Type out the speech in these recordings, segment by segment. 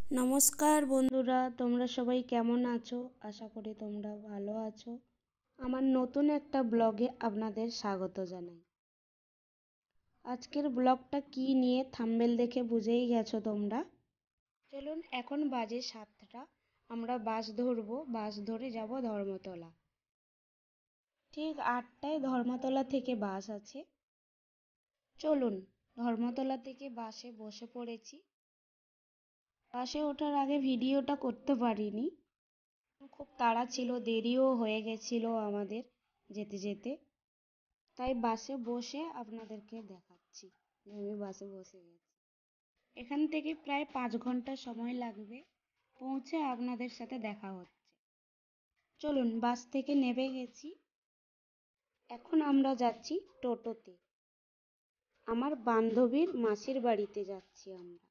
নমস্কার বন্ধুরা, তোমরা সবাই কেমন আছো? আশা করি তোমরা ভালো আছো। আমার নতুন একটা ব্লগে আপনাদের স্বাগত জানাই। আজকের ব্লগটা কি নিয়ে থাম্বনেল দেখে বুঝেই গেছো তোমরা। চলুন, এখন বাজে 7টা। আমরা বাস ধরবো, বাস ধরে যাব ধর্মতলা। ঠিক 8টায় ধর্মতলা থেকে বাস আছে। চলুন, ধর্মতলা থেকে বাসে বসে পড়েছি। বাসে ওঠার আগে ভিডিওটা করতে পারিনি, খুব তাড়া ছিল, দেরিও হয়ে গেছিল আমাদের যেতে যেতে। তাই বাসে বসে আপনাদেরকে দেখাচ্ছি যে আমি বাসে বসে গেছি। এখান থেকে প্রায় 5 ঘন্টা সময় লাগবে, পৌঁছে আপনাদের সাথে দেখা হচ্ছে। চলুন, বাস থেকে নেমে গেছি। এখন আমরা যাচ্ছি টোটোতে। আমার বান্ধবীর মাসির বাড়িতে যাচ্ছি আমরা।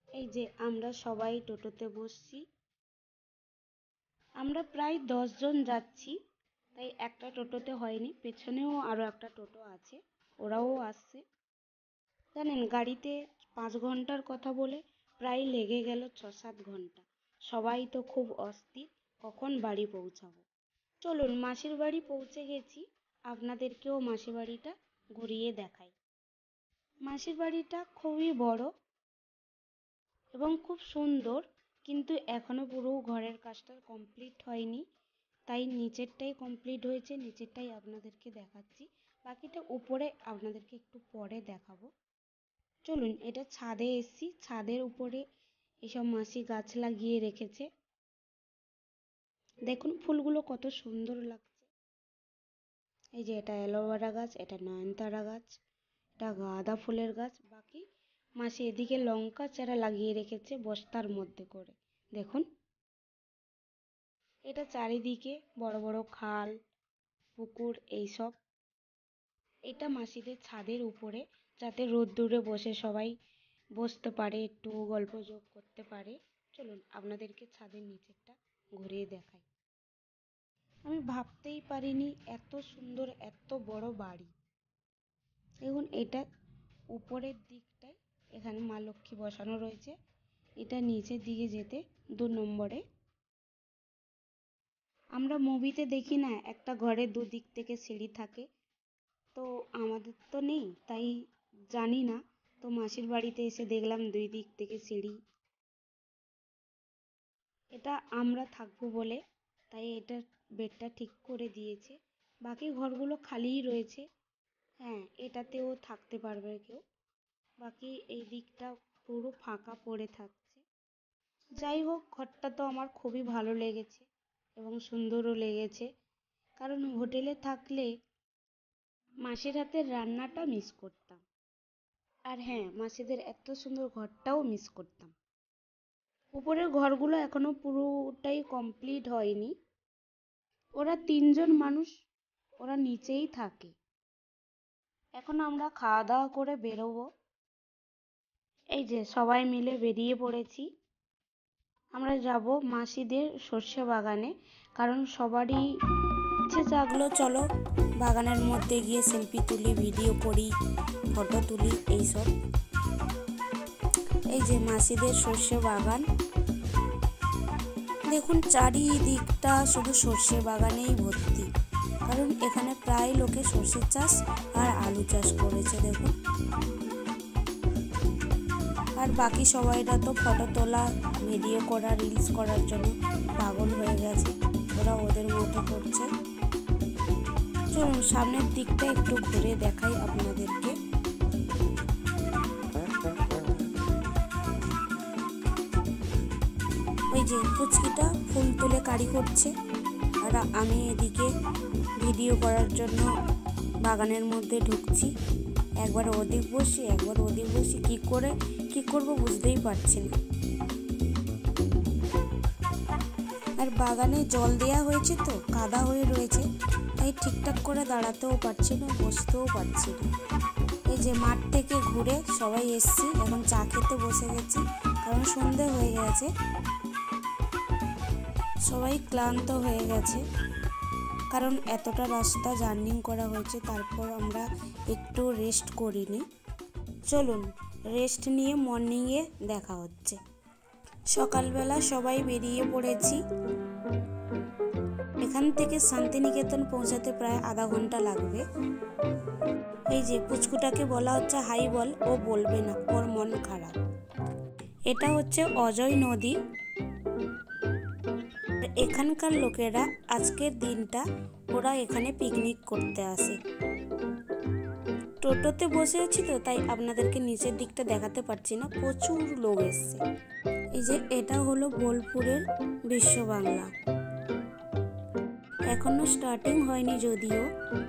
এই যে আমরা সবাই টোটোতে বসছি। আমরা প্রায় 10 জন যাচ্ছি, তাই একটা টোটোতে হয়নি, পেছনেও আরও একটা টোটো আছে, ওরাও আসছে। জানেন, গাড়িতে 5 ঘন্টার কথা বলে প্রায় লেগে গেল 6-7 ঘন্টা। সবাই তো খুব অস্থির কখন বাড়ি পৌঁছাবো। চলুন, মাসির বাড়ি পৌঁছে গেছি, আপনাদেরকেও মাসির বাড়িটা ঘুরিয়ে দেখাই। মাসির বাড়িটা খুবই বড় এবং খুব সুন্দর, কিন্তু এখনো পুরো ঘরের কাজটা কমপ্লিট হয়নি। তাই নিচেরটাই কমপ্লিট হয়েছে, নিচেরটাই আপনাদেরকে দেখাচ্ছি, বাকিটা উপরে আপনাদেরকে একটু পরে দেখাবো। চলুন, এটা ছাদে এসছি, ছাদের উপরে এসব মাসি গাছ লাগিয়ে রেখেছে। দেখুন ফুলগুলো কত সুন্দর লাগছে। এই যে এটা অ্যালোভেরা গাছ, এটা নয়নতারা গাছ, এটা গাঁদা ফুলের গাছ। বাকি মাসি এদিকে লঙ্কা চারা লাগিয়ে রেখেছে বস্তার মধ্যে করে। দেখুন, এটা চারিদিকে বড় বড় খাল, পুকুর এইসব। এটা মাসিদের ছাদের উপরে, যাতে রোদ্দুরে বসে সবাই বসতে পারে, একটু গল্প যোগ করতে পারে। চলুন, আপনাদেরকে ছাদের নিচেরটা ঘুরিয়ে দেখাই। আমি ভাবতেই পারিনি এত সুন্দর এত বড় বাড়ি। দেখুন, এটা উপরের দিকটায় এখানে মা লক্ষ্মী বসানো রয়েছে। এটা নিচের দিকে যেতে 2 নম্বরে। আমরা মুভিতে দেখি না, একটা ঘরের দুদিক থেকে সিঁড়ি থাকে, তো আমাদের তো নেই, তাই জানি না। তো মাসির বাড়িতে এসে দেখলাম 2 দিক থেকে সিঁড়ি। এটা আমরা থাকবো বলে তাই এটা বেডটা ঠিক করে দিয়েছে। বাকি ঘরগুলো খালিই রয়েছে। হ্যাঁ, এটাতেও থাকতে পারবে কেউ। বাকি এই দিকটা পুরো ফাঁকা পড়ে থাকছে। যাই হোক, ঘরটা তো আমার খুবই ভালো লেগেছে এবং সুন্দরও লেগেছে, কারণ হোটেলে থাকলে মাসির হাতের রান্নাটা মিস করতাম। আর হ্যাঁ, মাসিদের এত সুন্দর ঘরটাও মিস করতাম। উপরের ঘরগুলো এখনো পুরোটাই কমপ্লিট হয়নি। ওরা 3জন মানুষ, ওরা নিচেই থাকে। এখন আমরা খাওয়া দাওয়া করে বেরোবো। এই যে সবাই মিলে বেরিয়ে পড়েছি। আমরা যাব মাসিদের সর্ষে বাগানে, কারণ সবারই ইচ্ছে জাগলো চলো বাগানের মধ্যে গিয়ে সেলফি তুলি, ভিডিও করি, ফটো তুলি এইসব। এই যে মাসিদের সর্ষে বাগান। দেখুন, চারিদিকটা শুধু সর্ষে বাগানেই ভর্তি, কারণ এখানে প্রায় লোকে সর্ষে চাষ আর আলু চাষ করেছে। দেখুন, আর বাকি সবাইরা তো ফটো তোলা, ভিডিও করা, রিলস করার জন্য পাগল হয়ে গেছে, ওরা ওদের মতো করছে। চলুন, সামনের দিকটা একটু ঘুরে দেখাই আপনাদেরকে। ওই যে পুচকিটা ফুল তুলে কারি করছে, আর আমি এদিকে ভিডিও করার জন্য বাগানের মধ্যে ঢুকছি। একবার ওদিক বসি, একবার ওদিক বসি, কি করব বুঝতেই পারছি না। আর বাগানে জল দেয়া হয়েছে তো কাদা হয়ে রয়েছে, তাই ঠিকঠাক করে দাঁড়াতেও পারছি না, বসতেও পারছি না। এই যে মাঠ থেকে ঘুরে সবাই এসছি, এখন চা খেতে বসে গেছি, কারণ সন্ধে হয়ে গেছে, সবাই ক্লান্ত হয়ে গেছে, কারণ এতটা রাস্তা জার্নি করা হয়েছে, তারপর আমরা একটু রেস্ট করিনি। চলুন, রেস্ট নিয়ে মর্নিংয়ে দেখা হচ্ছে। সকালবেলা সবাই বেরিয়ে পড়েছি। এখান থেকে শান্তিনিকেতন পৌঁছাতে প্রায় আধা ঘন্টা লাগবে। এই যে পুচকুটাকে বলা হচ্ছে হাই বল, ও বলবে না, ওর মন খারাপ। এটা হচ্ছে অজয় নদী। এখানকার লোকেরা আজকের দিনটা ওরা এখানে পিকনিক করতে আসে। টোটোতে বসে আছি তো তাই আপনাদেরকে নিচের দিকটা দেখাতে পারছি না, প্রচুর লোক এসছে। এই যে এটা হলো বোলপুরের বিশ্ব বাংলা। এখনো স্টার্টিং হয়নি, যদিও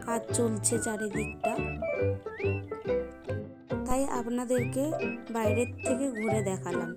কাজ চলছে চারিদিকটা, তাই আপনাদেরকে বাইরের থেকে ঘুরে দেখালাম।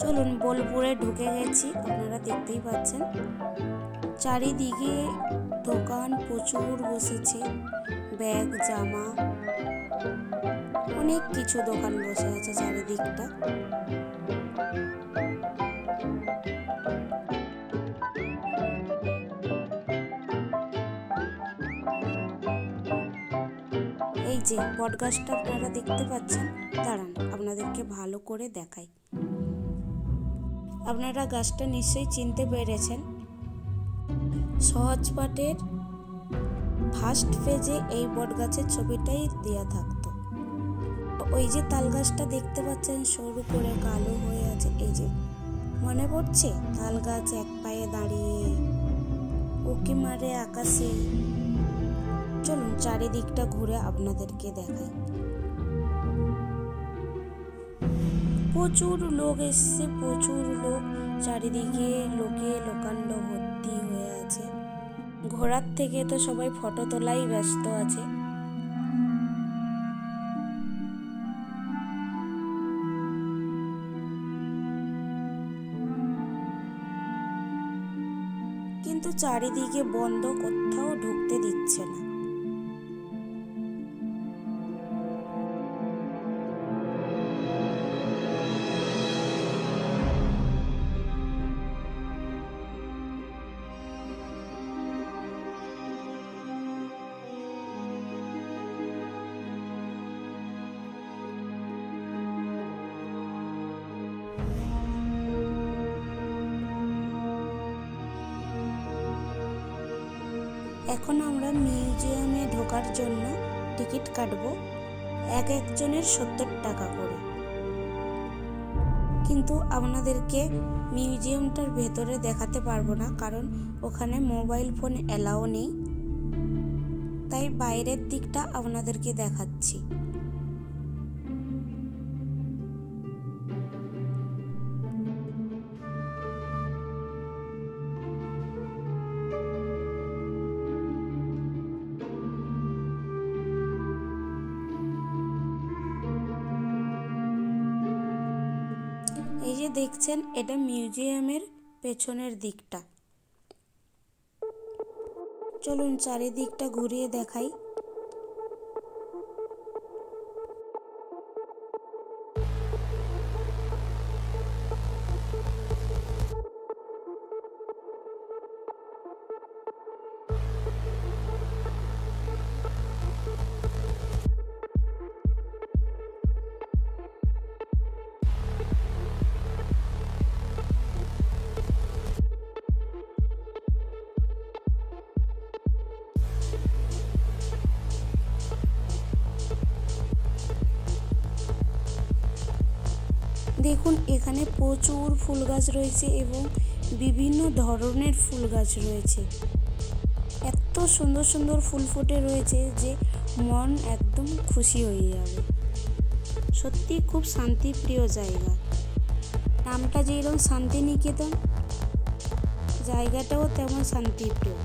চলুন, বোলপুরে ঢুকে গেছি, আপনারা দেখতেই পাচ্ছেন চারিদিকে দোকান প্রচুর বসেছে, ব্যাগ, জামা, অনেক কিছু দোকান বসে আছে চারিদিকটা। এই যে বটগাছটা আপনারা দেখতে পাচ্ছেন, দাঁড়ান আপনাদেরকে ভালো করে দেখাই। আপনারা গাছটা নিশ্চয়ই চিনতে পেরেছেন। সহজপাঠের ফার্স্ট পেজে এই বটগাছের ছবিটাই দেওয়া থাকতো। ওই যে তাল গাছটা দেখতে পাচ্ছেন, সরু করে কালো হয়ে আছে, এই যে মনে পড়ছে তাল গাছ এক পায়ে দাঁড়িয়ে উঁকি মারে আকাশে। চলুন চারিদিকটা ঘুরে আপনাদেরকে দেখাই। প্রচুর লোক এসছে, প্রচুর লোক, চারিদিকে লোকে লোকান্ড ভর্তি হয়ে আছে। ঘোরার থেকে তো সবাই ফটো তোলাই ব্যস্ত আছে। কিন্তু চারিদিকে বন্ধ, কোথাও ঢুকতে দিচ্ছে না। এখন আমরা মিউজিয়ামে ঢোকার জন্য টিকিট কাটবো, একজনের 70 টাকা করে। কিন্তু আপনাদেরকে মিউজিয়ামটার ভেতরে দেখাতে পারবো না, কারণ ওখানে মোবাইল ফোন অ্যালাউ নেই, তাই বাইরের দিকটা আপনাদেরকে দেখাচ্ছি। এই যে দেখছেন, এটা মিউজিয়ামের পেছনের দিকটা। চলুন চারিদিকটা ঘুরিয়ে দেখাই। দেখুন এখানে প্রচুর ফুল গাছ রয়েছে এবং বিভিন্ন ধরনের ফুল গাছ রয়েছে। এত সুন্দর সুন্দর ফুল ফুটে রয়েছে যে মন একদম খুশি হয়ে যাবে। সত্যি খুব শান্তিপ্রিয় জায়গা। নামটা যেরকম শান্তিনিকেতন, জায়গাটাও তেমন শান্তিপ্রিয়।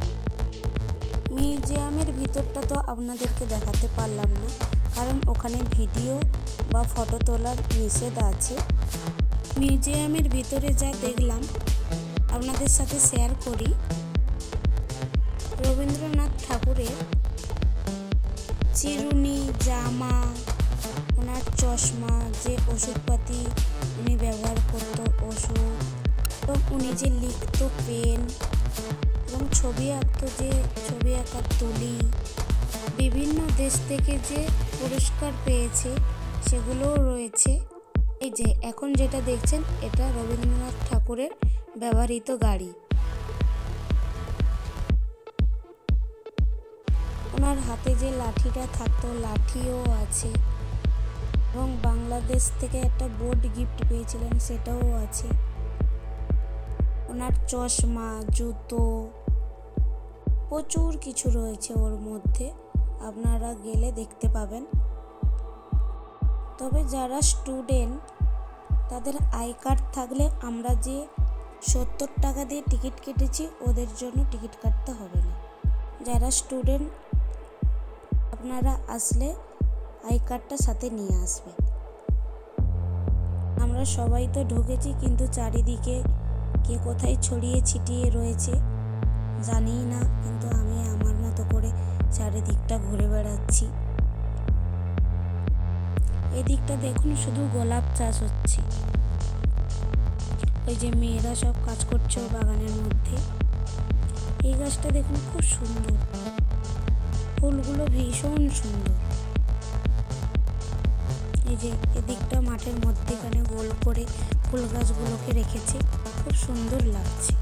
মিউজিয়ামের ভিতরটা তো আপনাদেরকে দেখাতে পারলাম না, কারণ ওখানে ভিডিও বা ফটো তোলার নিষেধ আছে। মিউজিয়ামের ভিতরে যা দেখলাম আপনাদের সাথে শেয়ার করি। রবীন্দ্রনাথ ঠাকুরের চিরুনি, জামা, ওনার চশমা, যে ওষুধপাতি উনি ব্যবহার করতো, ওষুধ, এবং উনি যে লিখত পেন, এবং ছবি আঁকতো, যে ছবি আঁকার তুলি, বিভিন্ন দেশ থেকে যে পুরস্কার পেয়েছে সেগুলোও রয়েছে। এই যে এখন যেটা দেখছেন এটা রবীন্দ্রনাথ ঠাকুরের ব্যবহৃত গাড়ি। ওনার হাতে যে লাঠিটা থাকতো, লাঠিও আছে, এবং বাংলাদেশ থেকে একটা বোর্ড গিফট পেয়েছিলেন, সেটাও আছে। ওনার চশমা, জুতো, প্রচুর কিছু রয়েছে ওর মধ্যে, আপনারা গেলে দেখতে পাবেন। তবে যারা স্টুডেন্ট তাদের আই কার্ড থাকলে, আমরা যে 70 টাকা দিয়ে টিকিট কেটেছি ওদের জন্য টিকিট কাটতে হবে না। যারা স্টুডেন্ট আপনারা আসলে আই কার্ডটা সাথে নিয়ে আসবে। আমরা সবাই তো ঢুকেছি, কিন্তু চারিদিকে কে কোথায় ছড়িয়ে ছিটিয়ে রয়েছে জানিই না, কিন্তু আমি আমার মতো করে চারিদিকটা ঘুরে বেড়াচ্ছি। এদিকটা দেখুন শুধু গোলাপ চাষ হচ্ছে। ওই যে মেয়েরা সব কাজ করছে বাগানের মধ্যে। এই গাছটা দেখুন খুব সুন্দর, ফুলগুলো ভীষণ সুন্দর। এই যে এদিকটা মাঠের মধ্যেখানে গোল করে ফুল গাছগুলোকে রেখেছে, খুব সুন্দর লাগছে।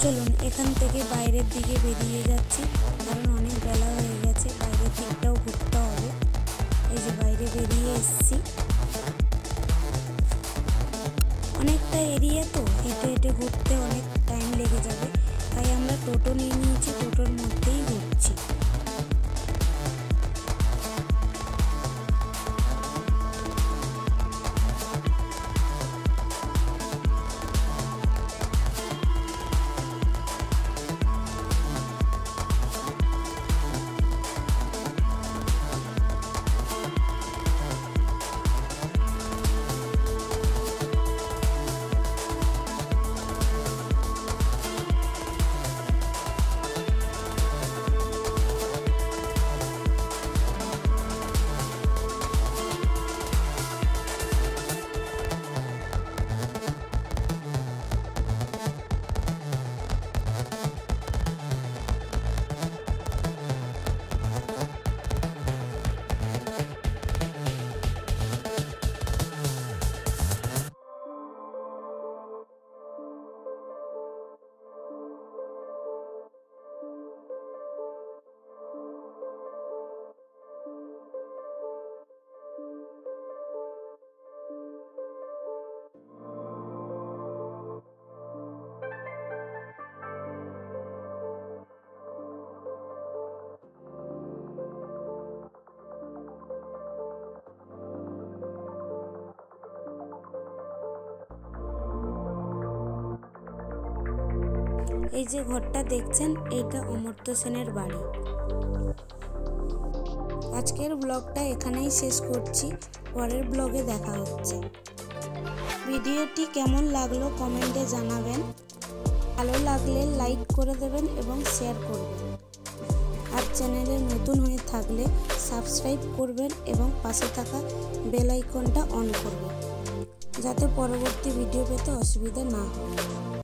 চলুন এখান থেকে বাইরের দিকে বেরিয়ে যাচ্ছি, কারণ অনেক বেলা হয়ে গেছে, বাইরের দিকটাও ঘুরতে হবে। এই যে বাইরে বেরিয়ে এসেছি, অনেকটা এরিয়া তো, হেঁটে হেঁটে ঘুরতে অনেক টাইম লেগে যাবে, তাই আমরা টোটো নিয়ে নিয়েছি, টোটোর মধ্যেই ঘুরছি। এই যে ঘরটা দেখছেন, এইটা অমর্ত্য সেনের বাড়ি। আজকের ব্লগটা এখানেই শেষ করছি, পরের ব্লগে দেখা হচ্ছে। ভিডিওটি কেমন লাগলো কমেন্টে জানাবেন, ভালো লাগলে লাইক করে দেবেন এবং শেয়ার করবেন, আর চ্যানেলে নতুন হয়ে থাকলে সাবস্ক্রাইব করবেন এবং পাশে থাকা বেল আইকনটা অন করবেন, যাতে পরবর্তী ভিডিও পেতে অসুবিধা না হয়।